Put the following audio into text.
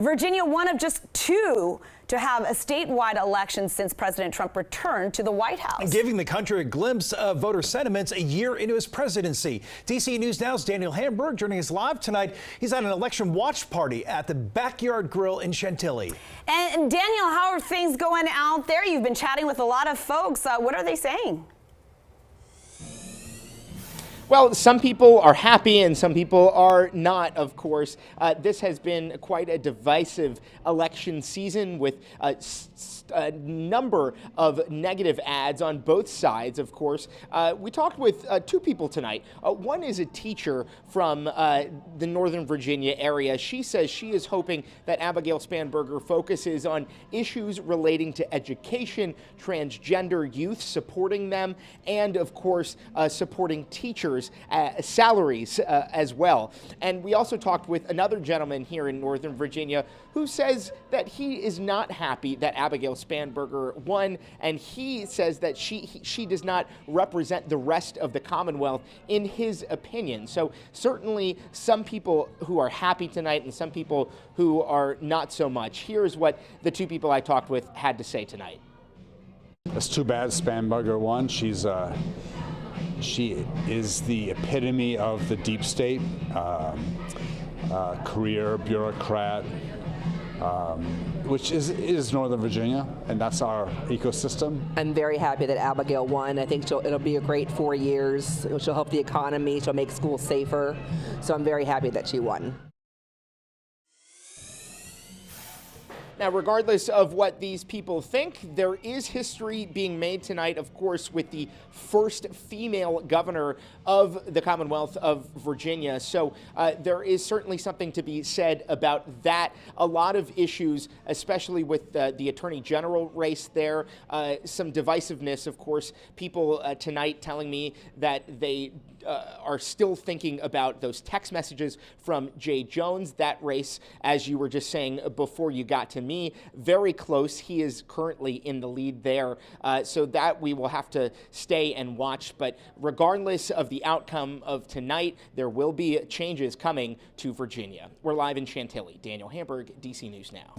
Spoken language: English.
Virginia, one of just two to have a statewide election since President Trump returned to the White House. Giving the country a glimpse of voter sentiments a year into his presidency. DC News Now's Daniel Hamburg joining us live tonight. He's at an election watch party at the Backyard Grill in Chantilly. And Daniel, how are things going out there? You've been chatting with a lot of folks. What are they saying? Well, some people are happy and some people are not, of course. This has been quite a divisive election season with a number of negative ads on both sides, of course. We talked with two people tonight. One is a teacher from the Northern Virginia area. She says she is hoping that Abigail Spanberger focuses on issues relating to education, transgender youth, supporting them, and, of course, supporting teachers. Salaries as well. And we also talked with another gentleman here in Northern Virginia who says that he is not happy that Abigail Spanberger won, and he says that she does not represent the rest of the Commonwealth in his opinion. So certainly some people who are happy tonight and some people who are not so much. Here's what the two people I talked with had to say tonight. It's too bad Spanberger won. She is the epitome of the deep state, career bureaucrat, which is Northern Virginia, and that's our ecosystem. I'm very happy that Abigail won. I think it'll be a great 4 years. She'll help the economy. She'll make schools safer. So I'm very happy that she won. Now, regardless of what these people think, there is history being made tonight, of course, with the first female governor of the Commonwealth of Virginia. So there is certainly something to be said about that. A lot of issues, especially with the Attorney General race there, some divisiveness, of course. People tonight telling me that they are still thinking about those text messages from Jay Jones. That race, as you were just saying before you got to me, very close. He is currently in the lead there. So that we will have to stay and watch. But regardless of the outcome of tonight, there will be changes coming to Virginia. We're live in Chantilly. Daniel Hamburg, DC News Now.